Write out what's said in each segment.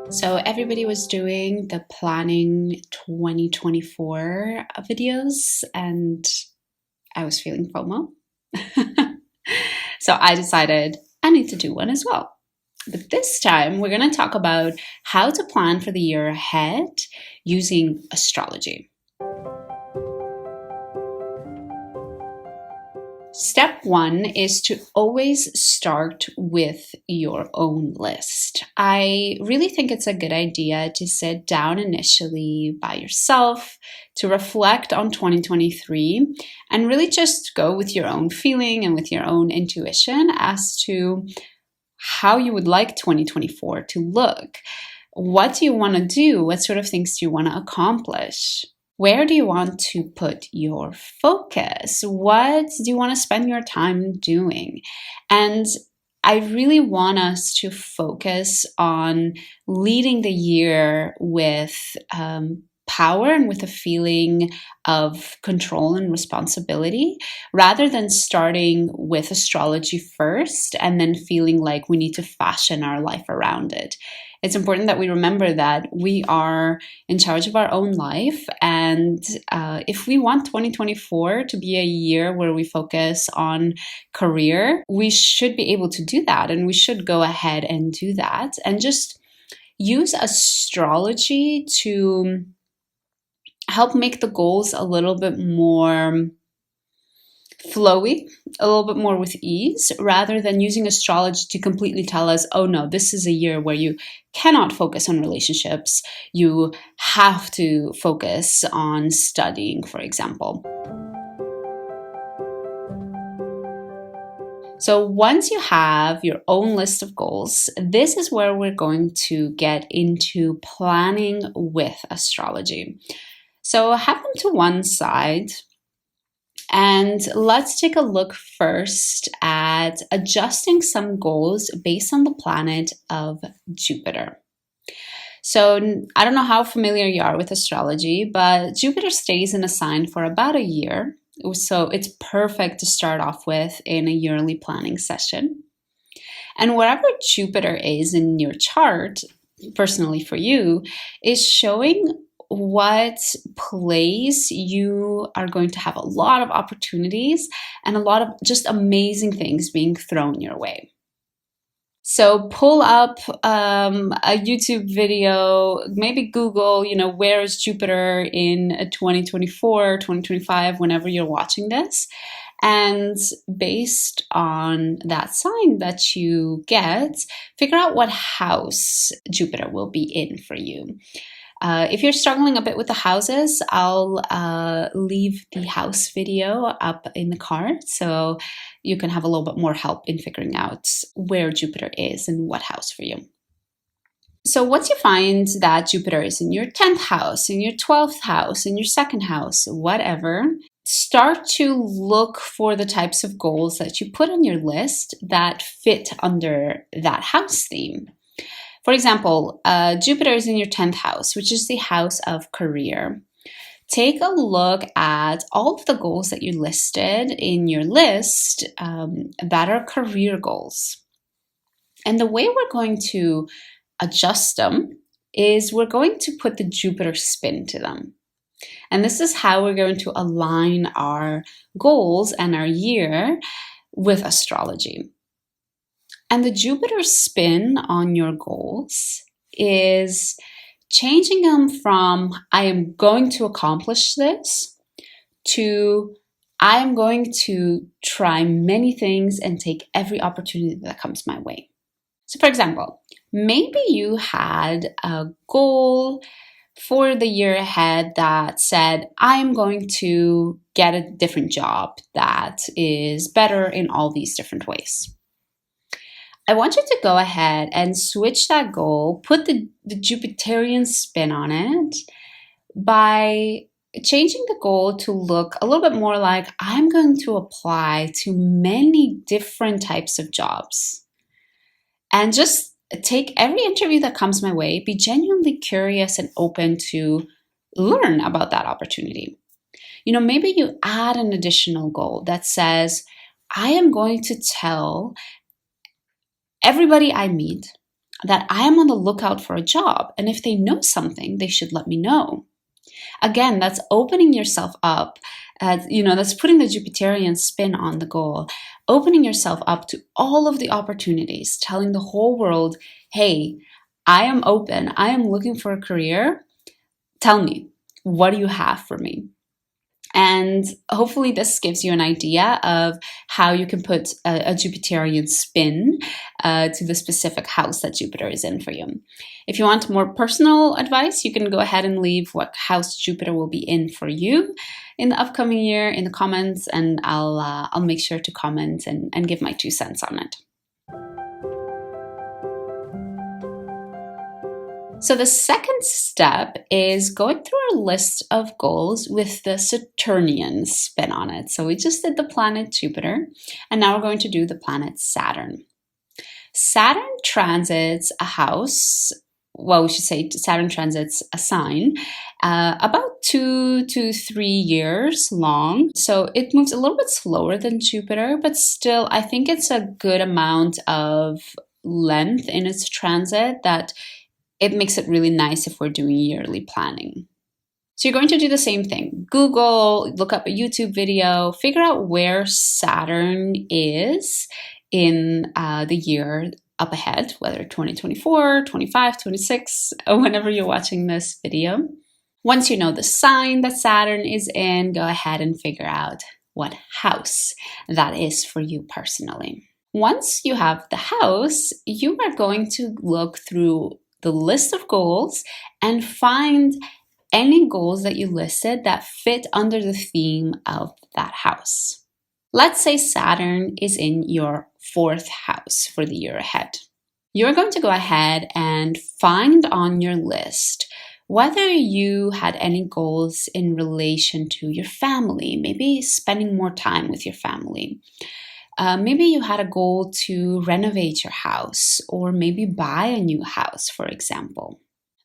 So everybody was doing the planning 2024 videos and I was feeling FOMO. So I decided I need to do one as well. But this time we're going to talk about how to plan for the year ahead using astrology. Step one is to always start with your own list. I really think it's a good idea to sit down initially by yourself to reflect on 2023 and really just go with your own feeling and with your own intuition as to how you would like 2024 to look. What do you want to do? What sort of things do you want to accomplish? Where do you want to put your focus? What do you want to spend your time doing? And I really want us to focus on leading the year with power and with a feeling of control and responsibility, rather than starting with astrology first and then feeling like we need to fashion our life around it. It's important that we remember that we are in charge of our own life. And if we want 2024 to be a year where we focus on career, we should be able to do that. And we should go ahead and do that and just use astrology to help make the goals a little bit more flowy, a little bit more with ease, rather than using astrology to completely tell us, oh no, this is a year where you cannot focus on relationships. You have to focus on studying, for example. So once you have your own list of goals, this is where we're going to get into planning with astrology. So have them to one side. And let's take a look first at adjusting some goals based on the planet of Jupiter. So I don't know how familiar you are with astrology, but Jupiter stays in a sign for about a year. So it's perfect to start off with in a yearly planning session. And wherever Jupiter is in your chart, personally for you, is showing what place you are going to have a lot of opportunities and a lot of just amazing things being thrown your way. So pull up a YouTube video, maybe Google, where is Jupiter in 2024, 2025, whenever you're watching this. And based on that sign that you get, figure out what house Jupiter will be in for you. If you're struggling a bit with the houses, I'll leave the house video up in the card so you can have a little bit more help in figuring out where Jupiter is and what house for you. So once you find that Jupiter is in your 10th house, in your 12th house, in your second house, whatever, start to look for the types of goals that you put on your list that fit under that house theme. For example, Jupiter is in your 10th house, which is the house of career. Take a look at all of the goals that you listed in your list that are career goals. And the way we're going to adjust them is we're going to put the Jupiter spin to them. And this is how we're going to align our goals and our year with astrology. And the Jupiter spin on your goals is changing them from I am going to accomplish this to I am going to try many things and take every opportunity that comes my way. So for example, maybe you had a goal for the year ahead that said, I am going to get a different job that is better in all these different ways. I want you to go ahead and switch that goal, put the Jupiterian spin on it by changing the goal to look a little bit more like I'm going to apply to many different types of jobs. And just take every interview that comes my way, be genuinely curious and open to learn about that opportunity. Maybe you add an additional goal that says, I am going to tell everybody I meet that I am on the lookout for a job. And if they know something, they should let me know. Again, that's opening yourself up. That's putting the Jupiterian spin on the goal, opening yourself up to all of the opportunities, telling the whole world, hey, I am open. I am looking for a career. Tell me, what do you have for me? And hopefully this gives you an idea of how you can put a Jupiterian spin to the specific house that Jupiter is in for you. If you want more personal advice, you can go ahead and leave what house Jupiter will be in for you in the upcoming year in the comments, and I'll make sure to comment and give my 2 cents on it. So the second step is going through our list of goals with the Saturnian spin on it. So we just did the planet Jupiter, and now we're going to do the planet Saturn. Saturn transits a house, well, we should say Saturn transits a sign, about 2 to 3 years long. So it moves a little bit slower than Jupiter, but still, I think it's a good amount of length in its transit that it makes it really nice if we're doing yearly planning. So you're going to do the same thing. Google, look up a YouTube video, figure out where Saturn is in the year up ahead, whether 2024, 25, 26, or whenever you're watching this video. Once you know the sign that Saturn is in, go ahead and figure out what house that is for you personally. Once you have the house, you are going to look through the list of goals and find any goals that you listed that fit under the theme of that house. Let's say Saturn is in your 4th house for the year ahead. You're going to go ahead and find on your list whether you had any goals in relation to your family, maybe spending more time with your family. Maybe you had a goal to renovate your house or maybe buy a new house, for example.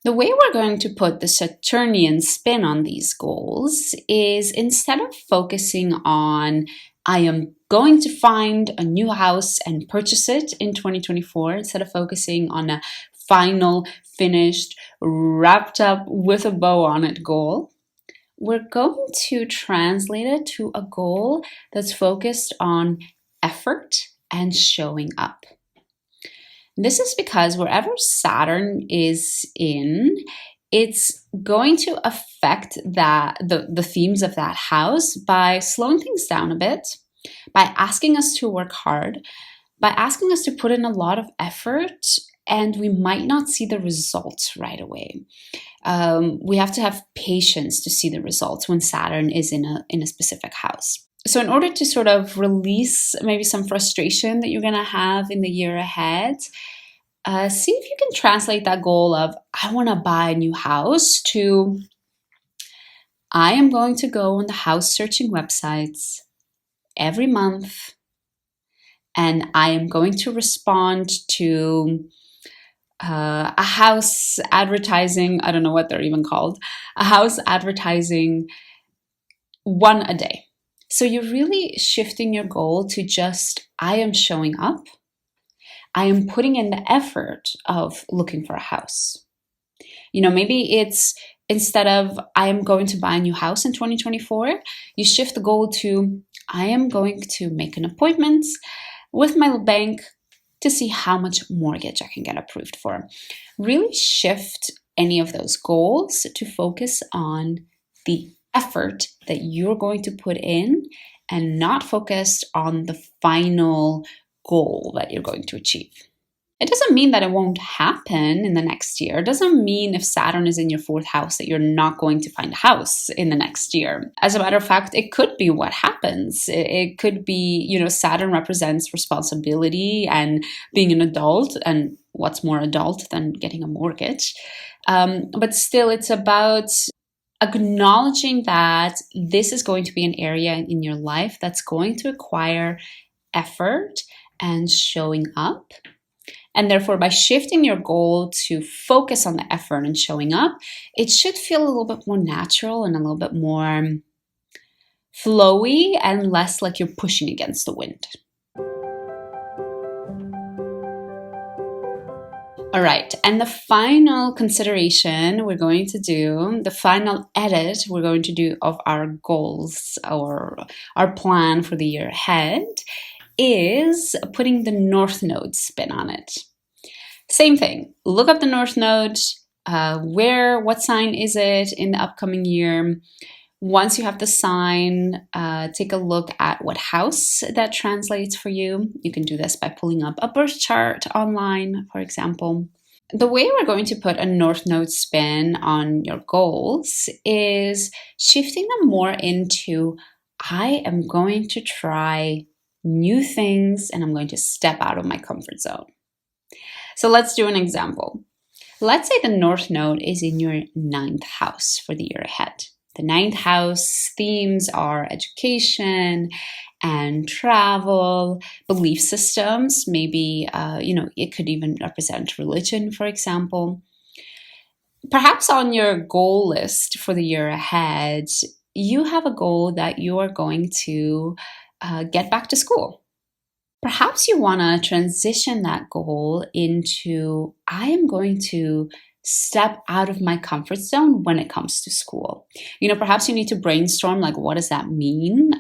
The way we're going to put the Saturnian spin on these goals is instead of focusing on, I am going to find a new house and purchase it in 2024, instead of focusing on a final, finished, wrapped up with a bow on it goal, we're going to translate it to a goal that's focused on effort and showing up. This is because wherever Saturn is in, it's going to affect the themes of that house by slowing things down a bit, by asking us to work hard, by asking us to put in a lot of effort, and we might not see the results right away. We have to have patience to see the results when Saturn is in a specific house. So in order to sort of release maybe some frustration that you're going to have in the year ahead, see if you can translate that goal of, I want to buy a new house, to, I am going to go on the house searching websites every month, and I am going to respond to a house advertising, I don't know what they're even called, a house advertising one a day. So you're really shifting your goal to just, I am showing up. I am putting in the effort of looking for a house. Maybe it's instead of, I am going to buy a new house in 2024, you shift the goal to, I am going to make an appointment with my bank to see how much mortgage I can get approved for. Really shift any of those goals to focus on the effort that you're going to put in and not focused on the final goal that you're going to achieve. It doesn't mean that it won't happen in the next year. It doesn't mean if Saturn is in your 4th house that you're not going to find a house in the next year. As a matter of fact, it could be what happens. It could be, Saturn represents responsibility and being an adult, and what's more adult than getting a mortgage? But still, it's about acknowledging that this is going to be an area in your life that's going to require effort and showing up. And therefore, by shifting your goal to focus on the effort and showing up, it should feel a little bit more natural and a little bit more flowy and less like you're pushing against the wind. All right, and the final consideration we're going to do, the final edit we're going to do of our goals or our plan for the year ahead is putting the North Node spin on it. Same thing, look up the North Node, what sign is it in the upcoming year? Once you have the sign, take a look at what house that translates for you. You can do this by pulling up a birth chart online, for example. The way we're going to put a North Node spin on your goals is shifting them more into, I am going to try new things and I'm going to step out of my comfort zone. So let's do an example. Let's say the North Node is in your 9th house for the year ahead. The 9th house themes are education and travel, belief systems. Maybe, it could even represent religion, for example. Perhaps on your goal list for the year ahead, you have a goal that you are going to get back to school. Perhaps you want to transition that goal into, I am going to step out of my comfort zone when it comes to school. Perhaps you need to brainstorm, like, what does that mean?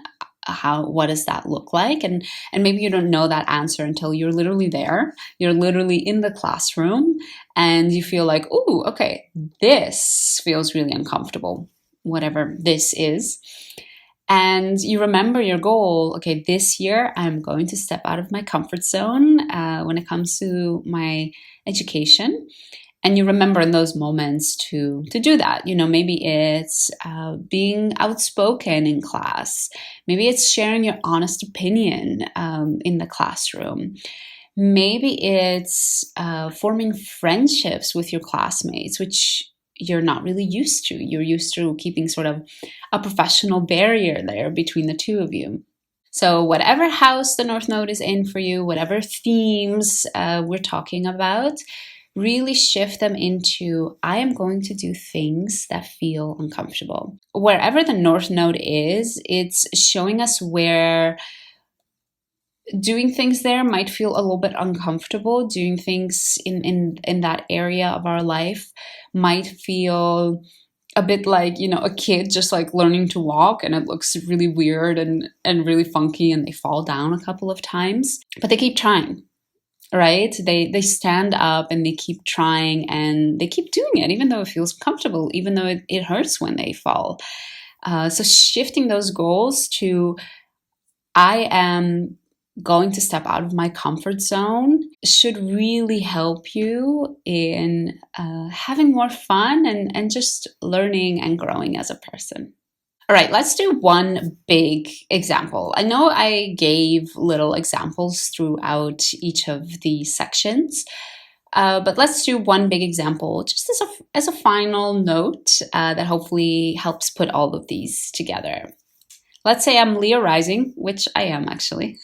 What does that look like? And maybe you don't know that answer until you're literally there. You're literally in the classroom and you feel like, oh, okay, this feels really uncomfortable, whatever this is. And you remember your goal, okay, this year I'm going to step out of my comfort zone when it comes to my education. And you remember in those moments to do that. Maybe it's being outspoken in class. Maybe it's sharing your honest opinion in the classroom. Maybe it's forming friendships with your classmates, which you're not really used to. You're used to keeping sort of a professional barrier there between the two of you. So whatever house the North Node is in for you, whatever themes we're talking about, really shift them into, I am going to do things that feel uncomfortable. Wherever the North Node is, it's showing us where doing things there might feel a little bit uncomfortable. Doing things in that area of our life might feel a bit like, a kid just like learning to walk and it looks really weird and really funky and they fall down a couple of times, but they keep trying, right? They stand up and they keep trying and they keep doing it, even though it feels comfortable, even though it hurts when they fall. So shifting those goals to, I am going to step out of my comfort zone should really help you in having more fun and just learning and growing as a person. All right, let's do one big example. I know I gave little examples throughout each of the sections, but let's do one big example just as a final note that hopefully helps put all of these together. Let's say I'm Leo rising, which I am actually,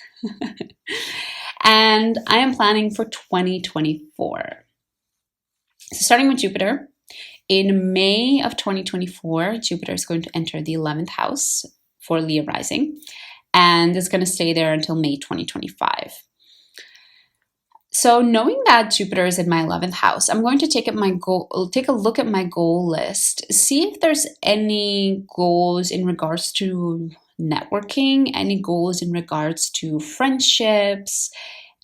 and I am planning for 2024. So starting with Jupiter, in May of 2024, Jupiter is going to enter the 11th house for Leo rising, and it's going to stay there until May 2025. So knowing that Jupiter is in my 11th house, I'm going to take a look at my goal list, see if there's any goals in regards to networking, any goals in regards to friendships,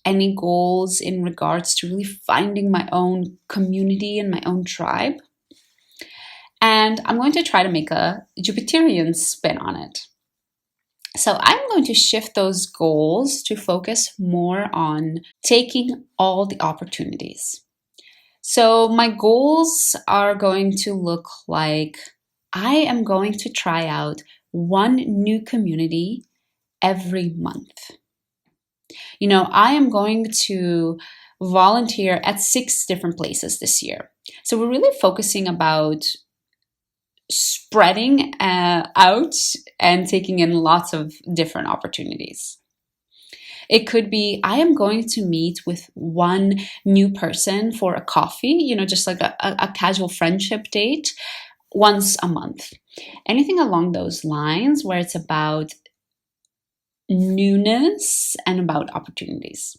any goals in regards to really finding my own community and my own tribe. And I'm going to try to make a Jupiterian spin on it. So I'm going to shift those goals to focus more on taking all the opportunities. So my goals are going to look like, I am going to try out one new community every month. I am going to volunteer at 6 different places this year. So we're really focusing about spreading out and taking in lots of different opportunities. It could be, I am going to meet with one new person for a coffee, just like a casual friendship date once a month. Anything along those lines where it's about newness and about opportunities.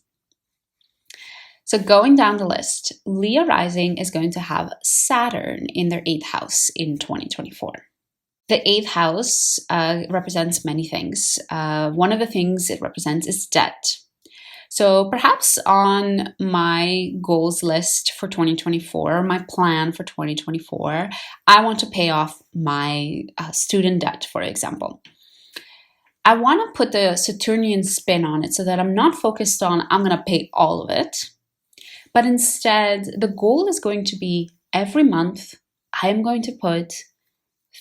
So going down the list, Leo rising is going to have Saturn in their 8th house in 2024. The 8th house represents many things. One of the things it represents is debt. So perhaps on my goals list for 2024, my plan for 2024, I want to pay off my student debt, for example. I want to put the Saturnian spin on it so that I'm not focused on I'm going to pay all of it, but instead the goal is going to be every month I am going to put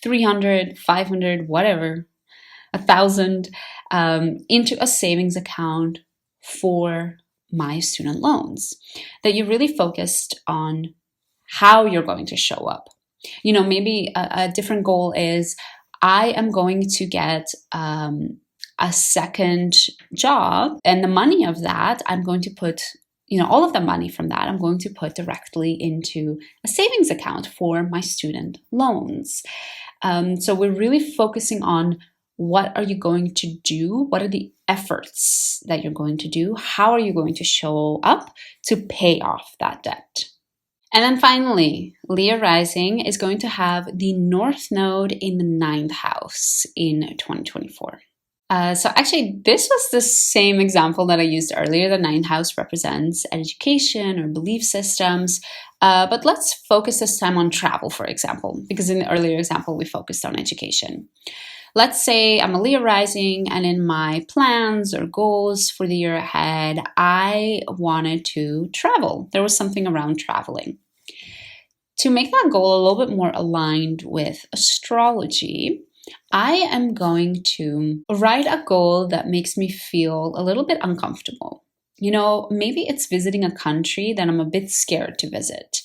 300, 500, whatever, 1,000 into a savings account for my student loans. That you're really focused on how you're going to show up. You know, maybe a different goal is I am going to get a second job, and the money of that, I'm going to put, you know, all of the money from that, I'm going to put directly into a savings account for my student loans. So we're really focusing on what are you going to do? What are the efforts that you're going to do? How are you going to show up to pay off that debt? And then finally, Leo rising is going to have the North Node in the 9th house in 2024. So actually, this was the same example that I used earlier. The 9th house represents education or belief systems. But let's focus this time on travel, for example, because in the earlier example, we focused on education. Let's say I'm a Leo rising, and in my plans or goals for the year ahead, I wanted to travel. There was something around traveling. To make that goal a little bit more aligned with astrology, I am going to write a goal that makes me feel a little bit uncomfortable. You know, maybe it's visiting a country that I'm a bit scared to visit.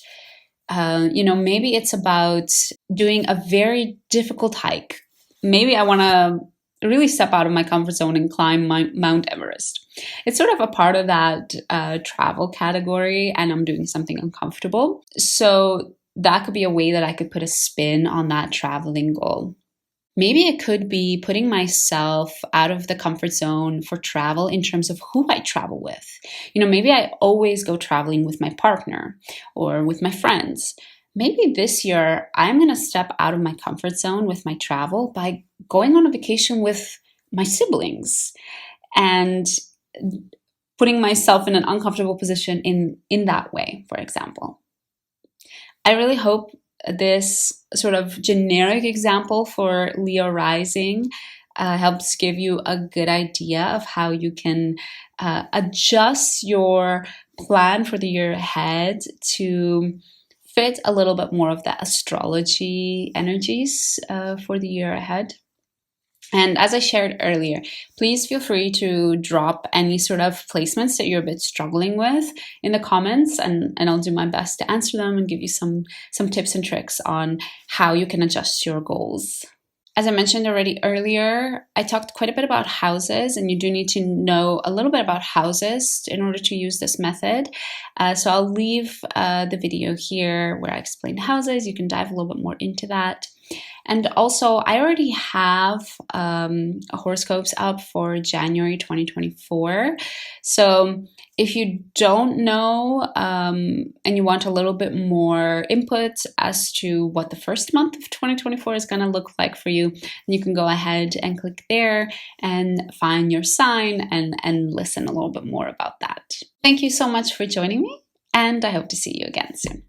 You know, maybe it's about doing a very difficult hike. Maybe I want to really step out of my comfort zone and climb Mount Everest. It's sort of a part of that travel category, and I'm doing something uncomfortable. So that could be a way that I could put a spin on that traveling goal. Maybe it could be putting myself out of the comfort zone for travel in terms of who I travel with. You know, maybe I always go traveling with my partner or with my friends. Maybe this year I'm going to step out of my comfort zone with my travel by going on a vacation with my siblings and putting myself in an uncomfortable position in that way, for example. I really hope this sort of generic example for Leo rising helps give you a good idea of how you can adjust your plan for the year ahead to fit a little bit more of the astrology energies for the year ahead. And as I shared earlier, please feel free to drop any sort of placements that you're a bit struggling with in the comments, and I'll do my best to answer them and give you some tips and tricks on how you can adjust your goals. As I mentioned already earlier, I talked quite a bit about houses, and you do need to know a little bit about houses in order to use this method. So I'll leave the video here where I explain houses. You can dive a little bit more into that. And also, I already have horoscopes up for January 2024. So if you don't know and you want a little bit more input as to what the first month of 2024 is going to look like for you, you can go ahead and click there and find your sign and listen a little bit more about that. Thank you so much for joining me, and I hope to see you again soon.